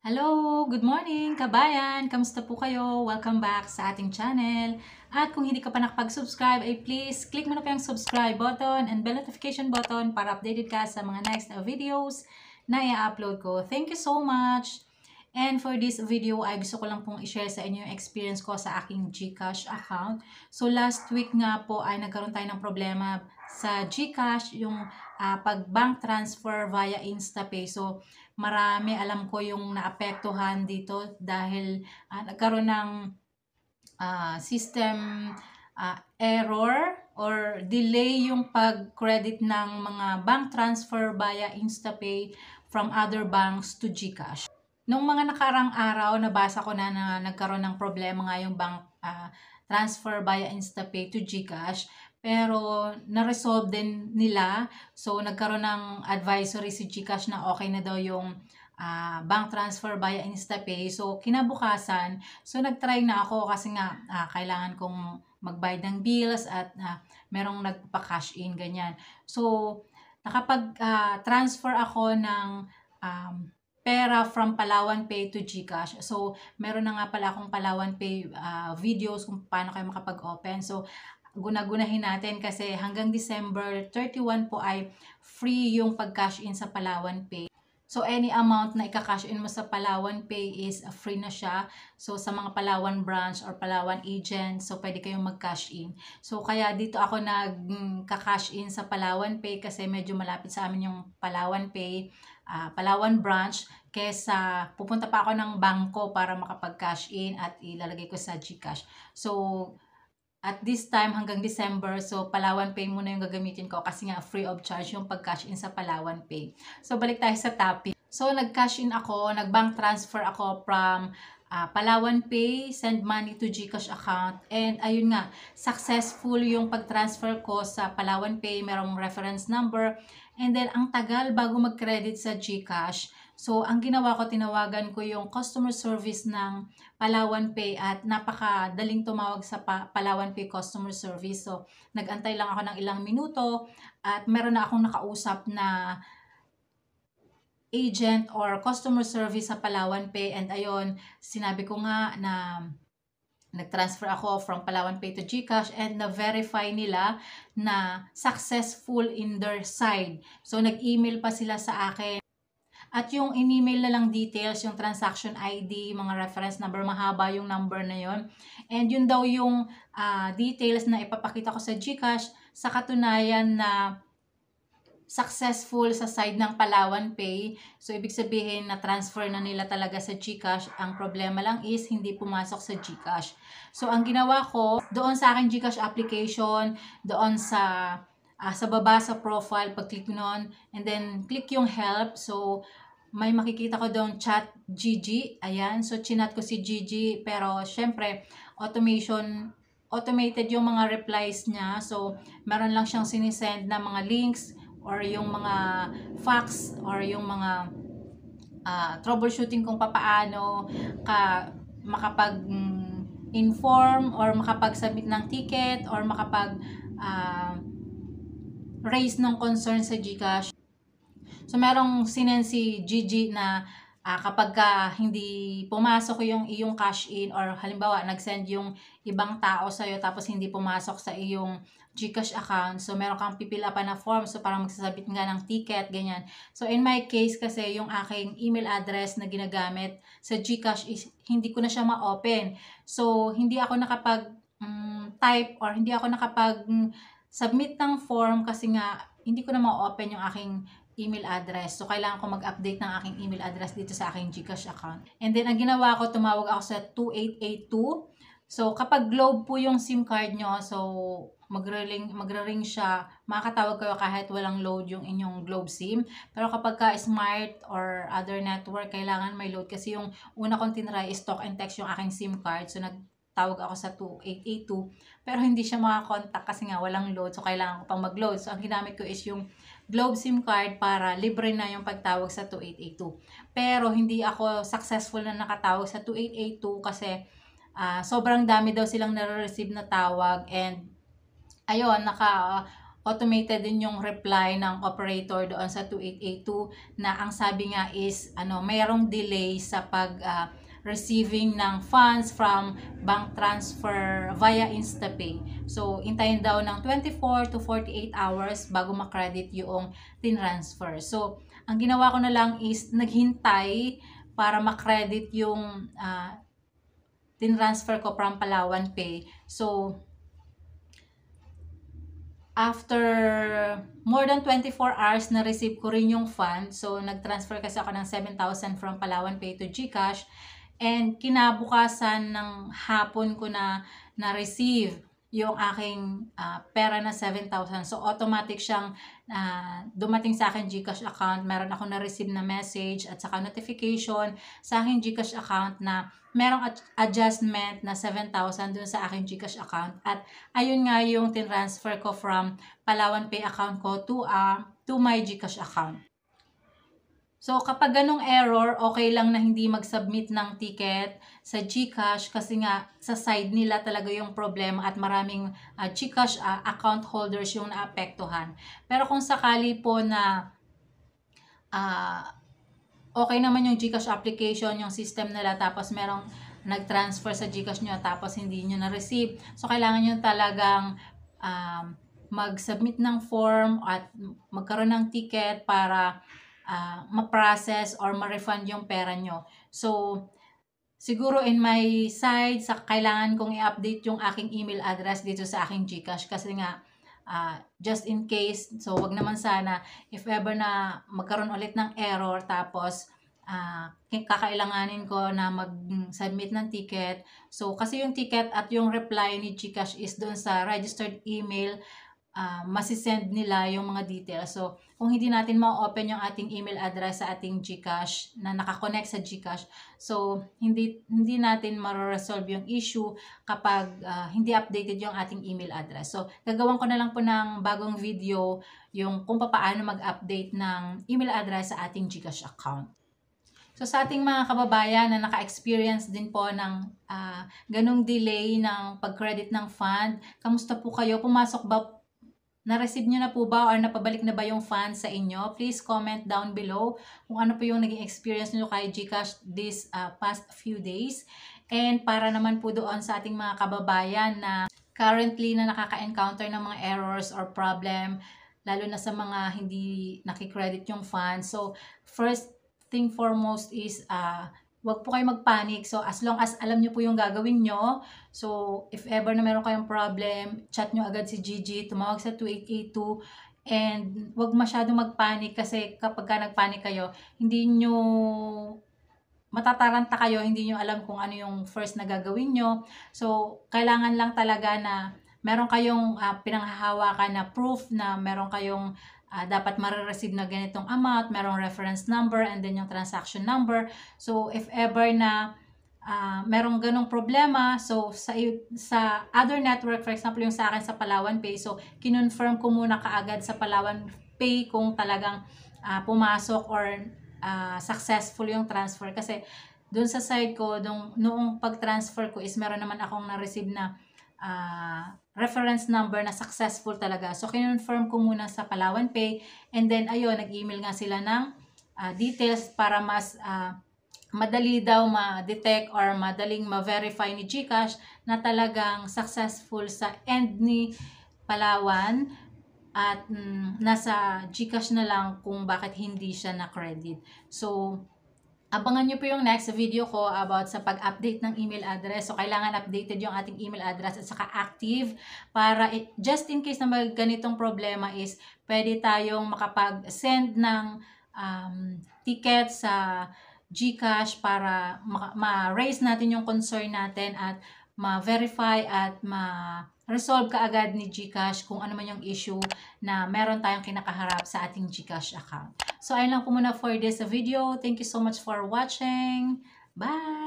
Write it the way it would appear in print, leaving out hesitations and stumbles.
Hello! Good morning, kabayan! Kamusta po kayo? Welcome back sa ating channel. At kung hindi ka pa nakapag-subscribe, ay please click mo na po yung subscribe button and bell notification button para updated ka sa mga next na videos na i-upload ko. Thank you so much! And for this video, ay gusto ko lang pong i-share sa inyo yung experience ko sa aking GCash account. So last week nga po ay nagkaroon tayo ng problema sa GCash, yung pag-bank transfer via InstaPay. So marami alam ko yung naapektuhan dito dahil nagkaroon ng system error or delay yung pag-credit ng mga bank transfer via InstaPay from other banks to GCash. Nung mga nakarang araw, nabasa ko na nagkaroon ng problema nga yung bank transfer via InstaPay to GCash. Pero na-resolve din nila. So, nagkaroon ng advisory si GCash na okay na daw yung bank transfer via InstaPay. So, kinabukasan, nag-try na ako kasi nga kailangan kong magbayad ng bills at merong nagpa-cash in, ganyan. So, nakapag-transfer ako ng pera from Palawan Pay to GCash. So, meron na nga pala akong Palawan Pay videos kung paano kayo makapag-open. So, gunagunahin natin kasi hanggang December 31 po ay free yung pag-cash in sa Palawan Pay. So, any amount na ika-cash in mo sa Palawan Pay is free na siya. So, sa mga Palawan branch or Palawan agent, so pwede kayong mag-cash in. So, kaya dito ako nagka-cash in sa Palawan Pay kasi medyo malapit sa amin yung Palawan Pay, Palawan branch, kesa pupunta pa ako ng bangko para makapag-cash in at ilalagay ko sa GCash. So, at this time, hanggang December, so Palawan Pay muna yung gagamitin ko kasi nga free of charge yung pag-cash in sa Palawan Pay. So, balik tayo sa topic. So, nag-cash in ako, nag-bank transfer ako from Palawan Pay, send money to GCash account. And ayun nga, successful yung pag-transfer ko sa Palawan Pay, merong reference number. And then, ang tagal bago mag-credit sa GCash. So, ang ginawa ko, tinawagan ko yung customer service ng Palawan Pay at napakadaling tumawag sa Palawan Pay customer service. So, nag-antay lang ako ng ilang minuto at meron na akong nakausap na agent or customer service sa Palawan Pay. And ayun, sinabi ko nga na nag-transfer ako from Palawan Pay to GCash and na-verify nila na successful in their side. So, nag-email pa sila sa akin. At yung in-email na lang details, yung transaction ID, mga reference number, mahaba yung number na yon. And yun daw yung details na ipapakita ko sa GCash sa katunayan na successful sa side ng Palawan Pay. So, ibig sabihin na transfer na nila talaga sa GCash. Ang problema lang is hindi pumasok sa GCash. So, ang ginawa ko, doon sa aking GCash application, doon sa baba sa profile, pag-click nun, and then click yung help. So, may makikita ko doon chat Gigi. Ayan. So, chinat ko si Gigi. Pero, syempre, automated yung mga replies niya. So, meron lang siyang sinisend na mga links or yung mga facts or yung mga troubleshooting kung papaano makapag-inform or makapag-submit ng ticket or raise ng concern sa GCash. So, merong sinend si Gigi na kapag hindi pumasok yung iyong cash in or halimbawa nag-send yung ibang tao sa'yo tapos hindi pumasok sa iyong GCash account, so meron kang pipila-pan na form, so parang magsasabit nga ng ticket, ganyan. So in my case kasi yung aking email address na ginagamit sa GCash is hindi ko na siya ma-open. So hindi ako nakapag-type or hindi ako nakapag-submit ng form kasi nga hindi ko na ma-open yung aking email address. So, kailangan ko mag-update ng aking email address dito sa aking GCash account. And then, ang ginawa ko, tumawag ako sa 2882. So, kapag Globe po yung SIM card nyo, so, magre-ring siya, makakatawag kayo kahit walang load yung inyong Globe SIM. Pero kapag Smart or other network, kailangan may load. Kasi yung una kong tinry is talk and text yung aking SIM card. So, tawag ako sa 2882, pero hindi siya makakontak kasi nga walang load, so kailangan ko pang mag-load. So, ang ginamit ko is yung Globe SIM card para libre na yung pagtawag sa 2882. Pero, hindi ako successful na nakatawag sa 2882 kasi sobrang dami daw silang nare-receive na tawag and ayun, automated din yung reply ng operator doon sa 2882 na ang sabi nga is mayroong delay sa pag receiving ng funds from bank transfer via InstaPay. So, hintayin daw ng 24 to 48 hours bago makredit yung tinransfer. So, ang ginawa ko na lang is naghintay para makredit yung tinransfer ko from Palawan Pay. So, after more than 24 hours na receive ko rin yung fund. So, nag-transfer kasi ako ng 7,000 from Palawan Pay to GCash. And kinabukasan ng hapon ko na-receive yung aking pera na 7,000. So, automatic siyang dumating sa akin GCash account. Meron ako na-receive na message at saka notification sa aking GCash account na merong adjustment na 7,000 dun sa aking GCash account. At ayun nga yung tinransfer ko from Palawan Pay account ko to my GCash account. So, kapag ganong error, okay lang na hindi mag-submit ng ticket sa GCash kasi nga sa side nila talaga yung problema at maraming GCash account holders yung naapektuhan. Pero kung sakali po na okay naman yung GCash application, yung system nila, tapos merong nag-transfer sa GCash nyo tapos hindi nyo na-receive, so kailangan nyo talagang mag-submit ng form at magkaroon ng ticket para ma-process or ma-refund yung pera nyo. So, siguro in my side, kailangan kong i-update yung aking email address dito sa aking GCash kasi nga, just in case, so wag naman sana, if ever na magkaroon ulit ng error, tapos kakailanganin ko na mag-submit ng ticket. So, kasi yung ticket at yung reply ni GCash is doon sa registered email, masisend nila yung mga details. So, kung hindi natin ma-open yung ating email address sa ating GCash na nakakonect sa GCash, so hindi natin ma-resolve yung issue kapag hindi updated yung ating email address. So, gagawin ko na lang po ng bagong video yung kung paano mag-update ng email address sa ating GCash account. So, sa ating mga kababayan na naka-experience din po ng ganong delay ng pag-credit ng fund, kamusta po kayo? Pumasok ba? Na-receive nyo na po ba or napabalik na ba yung funds sa inyo? Please comment down below kung ano po yung naging experience nyo kay GCash this past few days. And para naman po doon sa ating mga kababayan na currently na nakaka-encounter ng mga errors or problem, lalo na sa mga hindi nakikredit yung funds. So, first thing foremost is wag po kayo magpanic. So, as long as alam nyo po yung gagawin nyo, so, if ever na meron kayong problem, chat nyo agad si Gigi, tumawag sa 2882, and wag masyadong magpanic kasi kapag ka nagpanic kayo, hindi nyo matataranta kayo, hindi nyo alam kung ano yung first na gagawin nyo. So, kailangan lang talaga na meron kayong pinanghahawakan na proof na meron kayong dapat ma-receive na ganitong amount, merong reference number, and then yung transaction number. So, if ever na merong ganong problema, so sa other network, for example, yung sa akin sa Palawan Pay, so kinonfirm ko muna kaagad sa Palawan Pay kung talagang pumasok or successful yung transfer. Kasi dun sa side ko, noong pag-transfer ko is meron naman akong na-receive na reference number na successful talaga. So, kinonfirm ko muna sa Palawan Pay, and then, ayun, nag-email nga sila ng details para mas madali daw ma-detect or madaling ma-verify ni GCash na talagang successful sa end ni Palawan at nasa GCash na lang kung bakit hindi siya na-credit. So, abangan nyo po yung next video ko about sa pag-update ng email address. So, kailangan updated yung ating email address at saka active para just in case na may ganitong problema is pwede tayong makapag-send ng ticket sa GCash para ma-raise natin yung concern natin at ma-verify at ma-resolve kaagad ni GCash kung ano man yung issue na meron tayong kinakaharap sa ating GCash account. So, ayun lang po muna for this video. Thank you so much for watching. Bye!